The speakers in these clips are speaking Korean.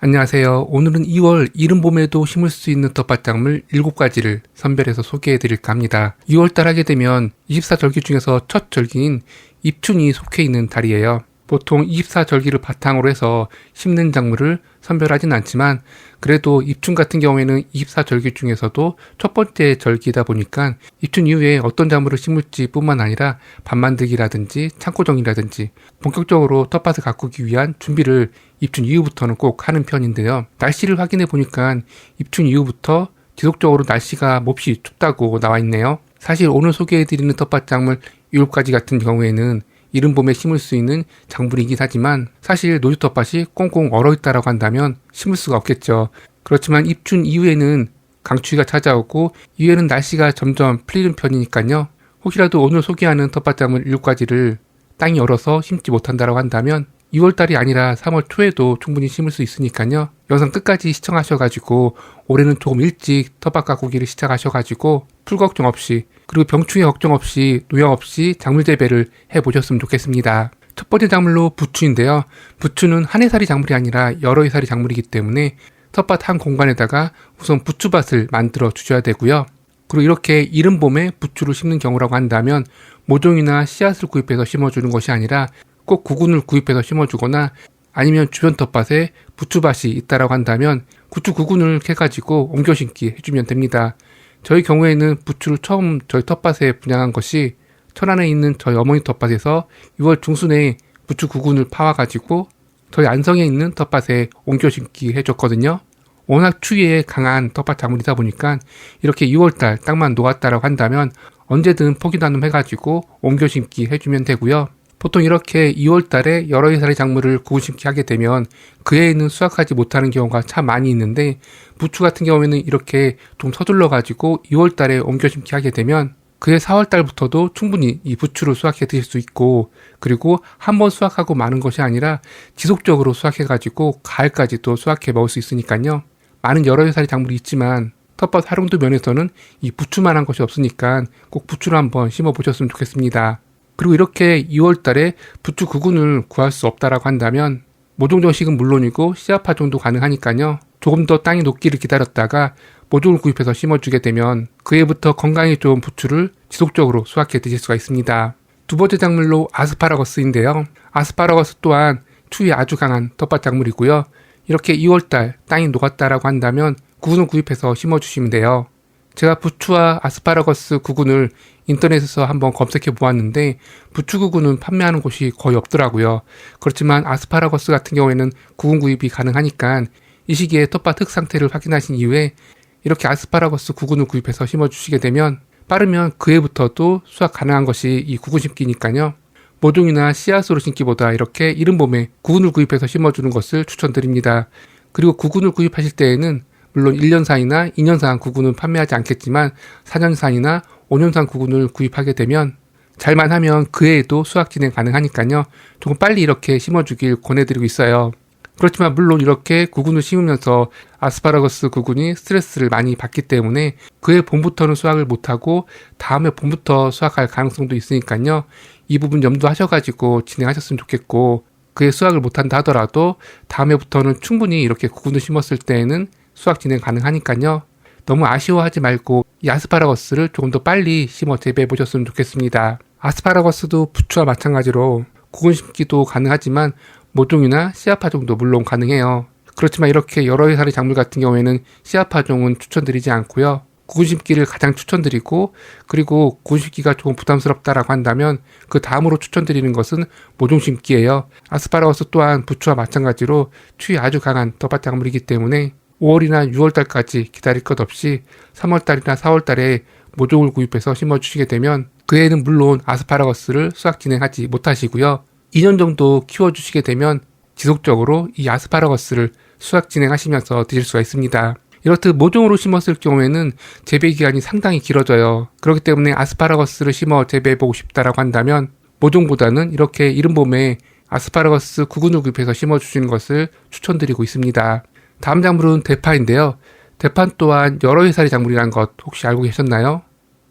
안녕하세요. 오늘은 2월 이른 봄에도 심을 수 있는 텃밭작물 7가지를 선별해서 소개해드릴까 합니다. 2월달 하게 되면 24절기 중에서 첫 절기인 입춘이 속해 있는 달이에요. 보통 24절기를 바탕으로 해서 심는 작물을 선별하진 않지만 그래도 입춘 같은 경우에는 24절기 중에서도 첫 번째 절기이다 보니까 입춘 이후에 어떤 작물을 심을지 뿐만 아니라 밭 만들기라든지 창고 정리라든지 본격적으로 텃밭을 가꾸기 위한 준비를 입춘 이후부터는 꼭 하는 편인데요. 날씨를 확인해 보니까 입춘 이후부터 지속적으로 날씨가 몹시 춥다고 나와 있네요. 사실 오늘 소개해드리는 텃밭 작물 7가지 같은 경우에는 이른 봄에 심을 수 있는 작물이긴 하지만 사실 노지 텃밭이 꽁꽁 얼어있다라고 한다면 심을 수가 없겠죠. 그렇지만 입춘 이후에는 강추위가 찾아오고 이후에는 날씨가 점점 풀리는 편이니까요. 혹시라도 오늘 소개하는 텃밭 작물 7가지를 땅이 얼어서 심지 못한다라고 한다면 2월달이 아니라 3월 초에도 충분히 심을 수 있으니까요. 영상 끝까지 시청하셔가지고 올해는 조금 일찍 텃밭 가꾸기를 시작하셔가지고 풀 걱정 없이 그리고 병충해 걱정 없이 노양 없이 작물 재배를 해보셨으면 좋겠습니다. 첫 번째 작물로 부추인데요. 부추는 한 해살이 작물이 아니라 여러 해살이 작물이기 때문에 텃밭 한 공간에다가 우선 부추밭을 만들어 주셔야 되고요. 그리고 이렇게 이른 봄에 부추를 심는 경우라고 한다면 모종이나 씨앗을 구입해서 심어주는 것이 아니라 꼭 구근을 구입해서 심어주거나 아니면 주변 텃밭에 부추밭이 있다라고 한다면 부추 구근을 캐가지고 옮겨 심기 해주면 됩니다. 저희 경우에는 부추를 처음 저희 텃밭에 분양한 것이 천안에 있는 저희 어머니 텃밭에서 6월 중순에 부추 구근을 파와가지고 저희 안성에 있는 텃밭에 옮겨 심기 해줬거든요. 워낙 추위에 강한 텃밭 작물이다 보니까 이렇게 6월달 땅만 녹았다라고 한다면 언제든 포기 나눔해가지고 옮겨 심기 해주면 되고요. 보통 이렇게 2월달에 여러 해살의 작물을 구근 심기 하게 되면 그 해에는 수확하지 못하는 경우가 참 많이 있는데 부추 같은 경우에는 이렇게 좀 서둘러 가지고 2월달에 옮겨 심기 하게 되면 그해 4월달부터도 충분히 이 부추를 수확해 드실 수 있고 그리고 한번 수확하고 마는 것이 아니라 지속적으로 수확해 가지고 가을까지 또 수확해 먹을 수 있으니까요. 많은 여러 해살의 작물이 있지만 텃밭 활용도 면에서는 이 부추만한 것이 없으니까 꼭 부추를 한번 심어 보셨으면 좋겠습니다. 그리고 이렇게 2월달에 부추 구근을 구할 수 없다라고 한다면 모종 정식은 물론이고 씨앗 파종도 가능하니까요. 조금 더 땅이 녹기를 기다렸다가 모종을 구입해서 심어주게 되면 그 해부터 건강이 좋은 부추를 지속적으로 수확해 드실 수가 있습니다. 두 번째 작물로 아스파라거스인데요. 아스파라거스 또한 추위에 아주 강한 텃밭 작물이고요. 이렇게 2월달 땅이 녹았다라고 한다면 구근을 구입해서 심어주시면 돼요. 제가 부추와 아스파라거스 구근을 인터넷에서 한번 검색해 보았는데 부추 구근은 판매하는 곳이 거의 없더라고요. 그렇지만 아스파라거스 같은 경우에는 구근 구입이 가능하니까 이 시기에 텃밭 흙 상태를 확인하신 이후에 이렇게 아스파라거스 구근을 구입해서 심어주시게 되면 빠르면 그 해부터도 수확 가능한 것이 이 구근 심기니까요. 모종이나 씨앗으로 심기보다 이렇게 이른 봄에 구근을 구입해서 심어주는 것을 추천드립니다. 그리고 구근을 구입하실 때에는 물론 1년산이나 2년산 구근은 판매하지 않겠지만 4년산이나 5년산 구근을 구입하게 되면 잘만 하면 그 해에도 수확 진행 가능하니까요. 조금 빨리 이렇게 심어주길 권해드리고 있어요. 그렇지만 물론 이렇게 구근을 심으면서 아스파라거스 구근이 스트레스를 많이 받기 때문에 그해 봄부터는 수확을 못하고 다음에 봄부터 수확할 가능성도 있으니까요. 이 부분 염두하셔가지고 진행하셨으면 좋겠고 그해 수확을 못한다 하더라도 다음 해부터는 충분히 이렇게 구근을 심었을 때에는 수확 진행 가능하니까요. 너무 아쉬워하지 말고 이 아스파라거스를 조금 더 빨리 심어 재배해 보셨으면 좋겠습니다. 아스파라거스도 부추와 마찬가지로 구근 심기도 가능하지만 모종이나 씨앗 파종도 물론 가능해요. 그렇지만 이렇게 여러 해살의 작물 같은 경우에는 씨앗 파종은 추천드리지 않고요. 구근 심기를 가장 추천드리고 그리고 구근 심기가 조금 부담스럽다라고 한다면 그 다음으로 추천드리는 것은 모종 심기예요. 아스파라거스 또한 부추와 마찬가지로 추위 아주 강한 텃밭 작물이기 때문에 5월이나 6월달까지 기다릴 것 없이 3월달이나 4월달에 모종을 구입해서 심어주시게 되면 그 해에는 물론 아스파라거스를 수확 진행하지 못하시고요. 2년 정도 키워주시게 되면 지속적으로 이 아스파라거스를 수확 진행하시면서 드실 수가 있습니다. 이렇듯 모종으로 심었을 경우에는 재배 기간이 상당히 길어져요. 그렇기 때문에 아스파라거스를 심어 재배해보고 싶다라고 한다면 모종보다는 이렇게 이른 봄에 아스파라거스 구근을 구입해서 심어주시는 것을 추천드리고 있습니다. 다음 작물은 대파인데요. 대파 또한 여러 해살의 작물이라는 것 혹시 알고 계셨나요?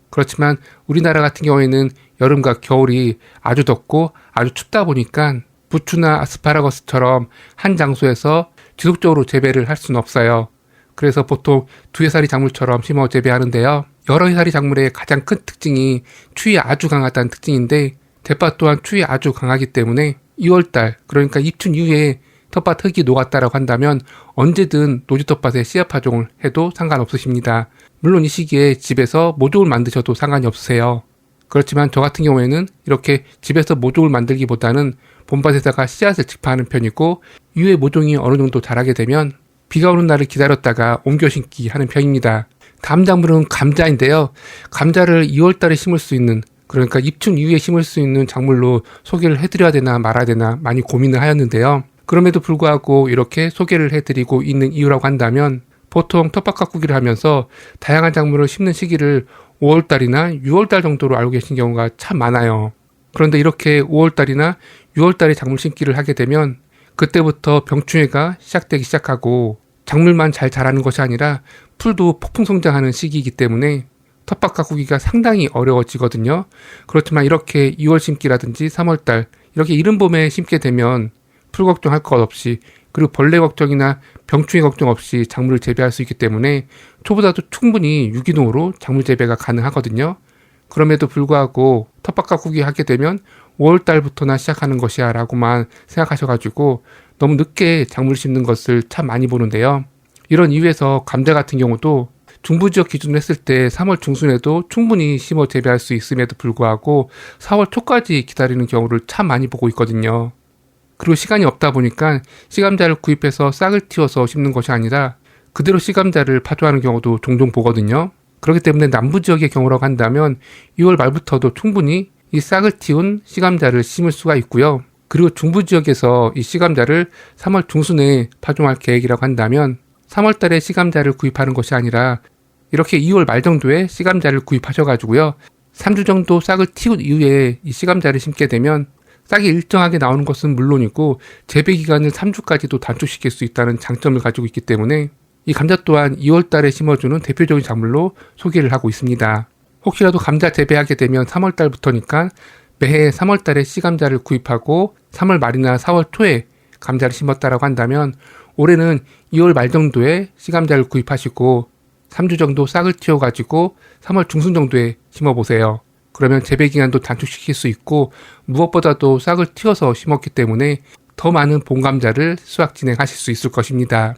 그렇지만 우리나라 같은 경우에는 여름과 겨울이 아주 덥고 아주 춥다 보니까 부추나 아스파라거스처럼 한 장소에서 지속적으로 재배를 할 수는 없어요. 그래서 보통 두해살이 작물처럼 심어 재배하는데요. 여러 해살이 작물의 가장 큰 특징이 추위 아주 강하다는 특징인데 대파 또한 추위 아주 강하기 때문에 2월달 그러니까 입춘 이후에 텃밭 흙이 녹았다라고 한다면 언제든 노지 텃밭에 씨앗 파종을 해도 상관없으십니다. 물론 이 시기에 집에서 모종을 만드셔도 상관이 없으세요. 그렇지만 저 같은 경우에는 이렇게 집에서 모종을 만들기보다는 봄밭에다가 씨앗을 직파하는 편이고 이후에 모종이 어느 정도 자라게 되면 비가 오는 날을 기다렸다가 옮겨 심기 하는 편입니다. 다음 작물은 감자인데요. 감자를 2월달에 심을 수 있는 그러니까 입춘 이후에 심을 수 있는 작물로 소개를 해드려야 되나 말아야 되나 많이 고민을 하였는데요. 그럼에도 불구하고 이렇게 소개를 해드리고 있는 이유라고 한다면 보통 텃밭 가꾸기를 하면서 다양한 작물을 심는 시기를 5월달이나 6월달 정도로 알고 계신 경우가 참 많아요. 그런데 이렇게 5월달이나 6월달에 작물 심기를 하게 되면 그때부터 병충해가 시작되기 시작하고 작물만 잘 자라는 것이 아니라 풀도 폭풍 성장하는 시기이기 때문에 텃밭 가꾸기가 상당히 어려워지거든요. 그렇지만 이렇게 2월 심기라든지 3월달 이렇게 이른 봄에 심게 되면 풀 걱정할 것 없이 그리고 벌레 걱정이나 병충해 걱정 없이 작물을 재배할 수 있기 때문에 초보자도 충분히 유기농으로 작물 재배가 가능하거든요. 그럼에도 불구하고 텃밭 가꾸기 하게 되면 5월달부터나 시작하는 것이야 라고만 생각하셔가지고 너무 늦게 작물 심는 것을 참 많이 보는데요. 이런 이유에서 감자 같은 경우도 중부지역 기준으로 했을 때 3월 중순에도 충분히 심어 재배할 수 있음에도 불구하고 4월 초까지 기다리는 경우를 참 많이 보고 있거든요. 그리고 시간이 없다 보니까 씨감자를 구입해서 싹을 틔워서 심는 것이 아니라 그대로 씨감자를 파종하는 경우도 종종 보거든요. 그렇기 때문에 남부지역의 경우라고 한다면 2월 말부터도 충분히 이 싹을 틔운 씨감자를 심을 수가 있고요. 그리고 중부지역에서 이 씨감자를 3월 중순에 파종할 계획이라고 한다면 3월 달에 씨감자를 구입하는 것이 아니라 이렇게 2월 말 정도에 씨감자를 구입하셔가지고요. 3주 정도 싹을 틔운 이후에 이 씨감자를 심게 되면 싹이 일정하게 나오는 것은 물론이고 재배 기간을 3주까지도 단축시킬 수 있다는 장점을 가지고 있기 때문에 이 감자 또한 2월 달에 심어주는 대표적인 작물로 소개를 하고 있습니다. 혹시라도 감자 재배하게 되면 3월 달부터니까 매해 3월 달에 씨감자를 구입하고 3월 말이나 4월 초에 감자를 심었다라고 한다면 올해는 2월 말 정도에 씨감자를 구입하시고 3주 정도 싹을 틔워가지고 3월 중순 정도에 심어보세요. 그러면 재배 기간도 단축시킬 수 있고 무엇보다도 싹을 틔워서 심었기 때문에 더 많은 봄 감자를 수확 진행하실 수 있을 것입니다.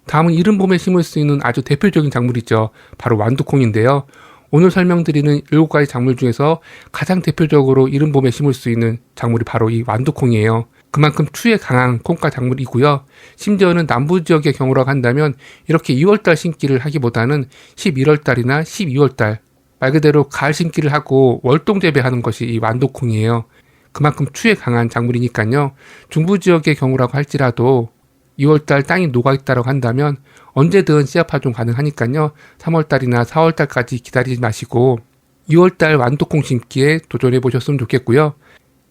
다음은 이른 봄에 심을 수 있는 아주 대표적인 작물이죠. 바로 완두콩인데요. 오늘 설명드리는 7가지 작물 중에서 가장 대표적으로 이른 봄에 심을 수 있는 작물이 바로 이 완두콩이에요. 그만큼 추위에 강한 콩가 작물이고요. 심지어는 남부 지역의 경우라고 한다면 이렇게 2월달 심기를 하기보다는 11월달이나 12월달 말 그대로 가을 심기를 하고 월동 재배하는 것이 이 완두콩이에요. 그만큼 추위에 강한 작물이니까요. 중부 지역의 경우라고 할지라도 2월달 땅이 녹아있다고 한다면 언제든 씨앗 파종 가능하니까요. 3월달이나 4월달까지 기다리지 마시고 2월달 완두콩 심기에 도전해 보셨으면 좋겠고요.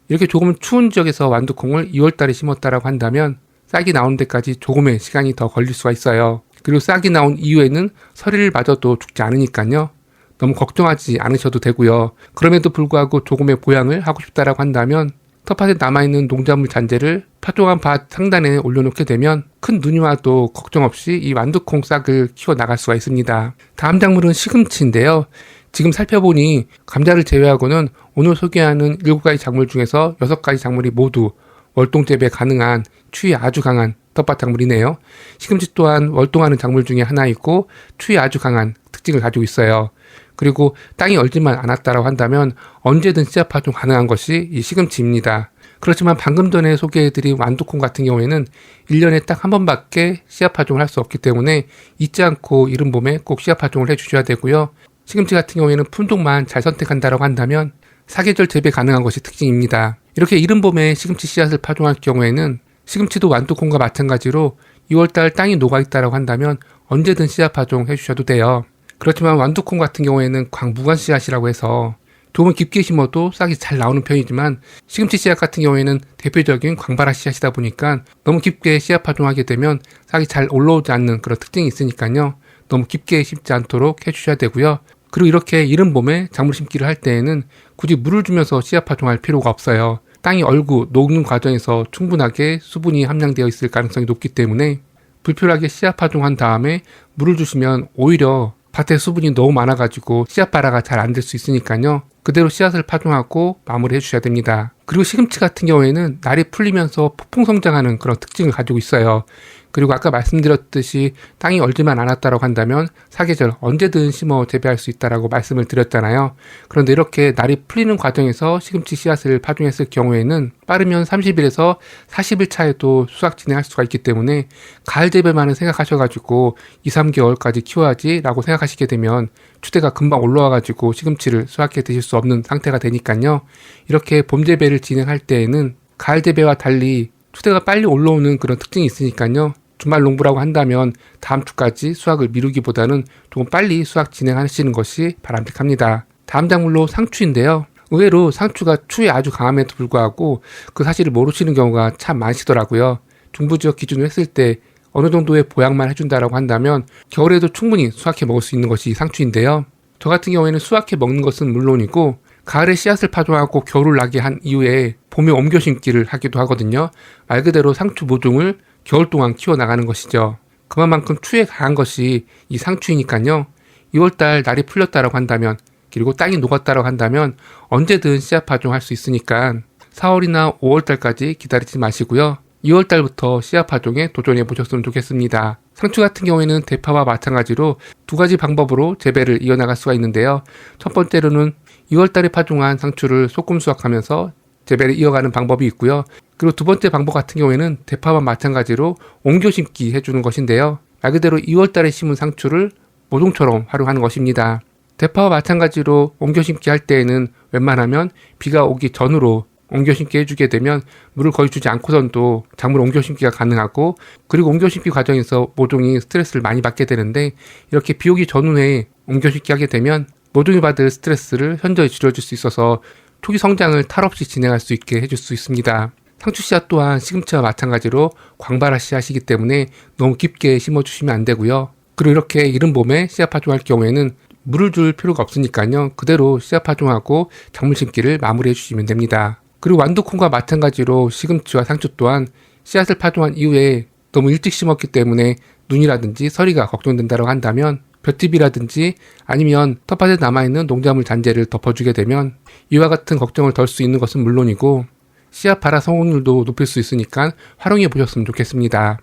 이렇게 조금 추운 지역에서 완두콩을 2월달에 심었다라고 한다면 싹이 나오는 데까지 조금의 시간이 더 걸릴 수가 있어요. 그리고 싹이 나온 이후에는 서리를 맞아도 죽지 않으니까요. 너무 걱정하지 않으셔도 되고요. 그럼에도 불구하고 조금의 보양을 하고 싶다라고 한다면 텃밭에 남아있는 농작물 잔재를 파종한 밭 상단에 올려놓게 되면 큰 눈이 와도 걱정 없이 이 완두콩 싹을 키워 나갈 수가 있습니다. 다음 작물은 시금치인데요. 지금 살펴보니 감자를 제외하고는 오늘 소개하는 7가지 작물 중에서 6가지 작물이 모두 월동 재배 가능한 추위 아주 강한 텃밭 작물이네요. 시금치 또한 월동하는 작물 중에 하나이고 추위 아주 강한 특징을 가지고 있어요. 그리고 땅이 얼지만 않았다라고 한다면 언제든 씨앗 파종 가능한 것이 이 시금치입니다. 그렇지만 방금 전에 소개해드린 완두콩 같은 경우에는 1년에 딱 한 번밖에 씨앗 파종을 할 수 없기 때문에 잊지 않고 이른 봄에 꼭 씨앗 파종을 해주셔야 되고요. 시금치 같은 경우에는 품종만 잘 선택한다라고 한다면 사계절 재배 가능한 것이 특징입니다. 이렇게 이른 봄에 시금치 씨앗을 파종할 경우에는 시금치도 완두콩과 마찬가지로 2월달 땅이 녹아있다라고 한다면 언제든 씨앗 파종 해주셔도 돼요. 그렇지만 완두콩 같은 경우에는 광무관 씨앗이라고 해서 조금 깊게 심어도 싹이 잘 나오는 편이지만 시금치 씨앗 같은 경우에는 대표적인 광바라 씨앗이다 보니까 너무 깊게 씨앗 파종하게 되면 싹이 잘 올라오지 않는 그런 특징이 있으니까요. 너무 깊게 심지 않도록 해주셔야 되고요. 그리고 이렇게 이른 봄에 작물 심기를 할 때에는 굳이 물을 주면서 씨앗 파종할 필요가 없어요. 땅이 얼고 녹는 과정에서 충분하게 수분이 함량되어 있을 가능성이 높기 때문에 불필요하게 씨앗 파종한 다음에 물을 주시면 오히려 밭에 수분이 너무 많아가지고 씨앗 발화가 잘 안 될 수 있으니까요. 그대로 씨앗을 파종하고 마무리해 주셔야 됩니다. 그리고 시금치 같은 경우에는 날이 풀리면서 폭풍 성장하는 그런 특징을 가지고 있어요. 그리고 아까 말씀드렸듯이 땅이 얼지만 않았다고 한다면 사계절 언제든 심어 재배할 수 있다라고 말씀을 드렸잖아요. 그런데 이렇게 날이 풀리는 과정에서 시금치 씨앗을 파종했을 경우에는 빠르면 30일에서 40일 차에도 수확 진행할 수가 있기 때문에 가을 재배만을 생각하셔가지고 2, 3개월까지 키워야지 라고 생각하시게 되면 추대가 금방 올라와가지고 시금치를 수확해 드실 수 없는 상태가 되니까요. 이렇게 봄 재배를 진행할 때에는 가을 재배와 달리 추대가 빨리 올라오는 그런 특징이 있으니까요. 주말 농부라고 한다면 다음 주까지 수확을 미루기보다는 조금 빨리 수확 진행하시는 것이 바람직합니다. 다음 작물로 상추인데요. 의외로 상추가 추위에 아주 강함에도 불구하고 그 사실을 모르시는 경우가 참 많으시더라고요. 중부지역 기준으로 했을 때 어느 정도의 보양만 해준다라고 한다면 겨울에도 충분히 수확해 먹을 수 있는 것이 상추인데요. 저 같은 경우에는 수확해 먹는 것은 물론이고 가을에 씨앗을 파종하고 겨울을 나게 한 이후에 봄에 옮겨 심기를 하기도 하거든요. 말 그대로 상추 모종을 겨울 동안 키워나가는 것이죠. 그만큼 추위에 강한 것이 이 상추이니까요. 2월달 날이 풀렸다라고 한다면 그리고 땅이 녹았다라고 한다면 언제든 씨앗 파종할 수 있으니까 4월이나 5월달까지 기다리지 마시고요. 2월달부터 씨앗 파종에 도전해 보셨으면 좋겠습니다. 상추 같은 경우에는 대파와 마찬가지로 두 가지 방법으로 재배를 이어나갈 수가 있는데요. 첫 번째로는 2월달에 파종한 상추를 소금 수확하면서 재배를 이어가는 방법이 있고요. 그리고 두 번째 방법 같은 경우에는 대파와 마찬가지로 옮겨 심기 해주는 것인데요. 말 그대로 2월달에 심은 상추를 모종처럼 활용하는 것입니다. 대파와 마찬가지로 옮겨 심기 할 때에는 웬만하면 비가 오기 전으로 옮겨 심기 해주게 되면 물을 거의 주지 않고선도 작물 옮겨 심기가 가능하고 그리고 옮겨 심기 과정에서 모종이 스트레스를 많이 받게 되는데 이렇게 비 오기 전후에 옮겨 심기 하게 되면 모종이 받을 스트레스를 현저히 줄여줄 수 있어서 초기 성장을 탈 없이 진행할 수 있게 해줄 수 있습니다. 상추 씨앗 또한 시금치와 마찬가지로 광발화 씨앗이기 때문에 너무 깊게 심어주시면 안 되고요. 그리고 이렇게 이른 봄에 씨앗 파종할 경우에는 물을 줄 필요가 없으니까요. 그대로 씨앗 파종하고 작물 심기를 마무리해 주시면 됩니다. 그리고 완두콩과 마찬가지로 시금치와 상추 또한 씨앗을 파종한 이후에 너무 일찍 심었기 때문에 눈이라든지 서리가 걱정된다고 한다면 볏짚이라든지 아니면 텃밭에 남아있는 농작물 잔재를 덮어주게 되면 이와 같은 걱정을 덜 수 있는 것은 물론이고 씨앗 발화 성공률도 높일 수 있으니까 활용해 보셨으면 좋겠습니다.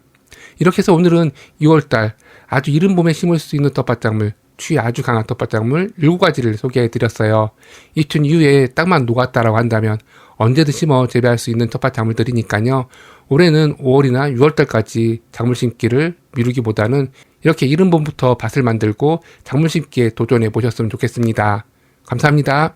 이렇게 해서 오늘은 2월달 아주 이른 봄에 심을 수 있는 텃밭작물, 추위 아주 강한 텃밭작물 7가지를 소개해 드렸어요. 이춘 이후에 땅만 녹았다라고 한다면 언제든 심어 재배할 수 있는 텃밭작물들이니까요. 올해는 5월이나 6월달까지 작물 심기를 미루기보다는 이렇게 이른 봄부터 밭을 만들고 작물 심기에 도전해 보셨으면 좋겠습니다. 감사합니다.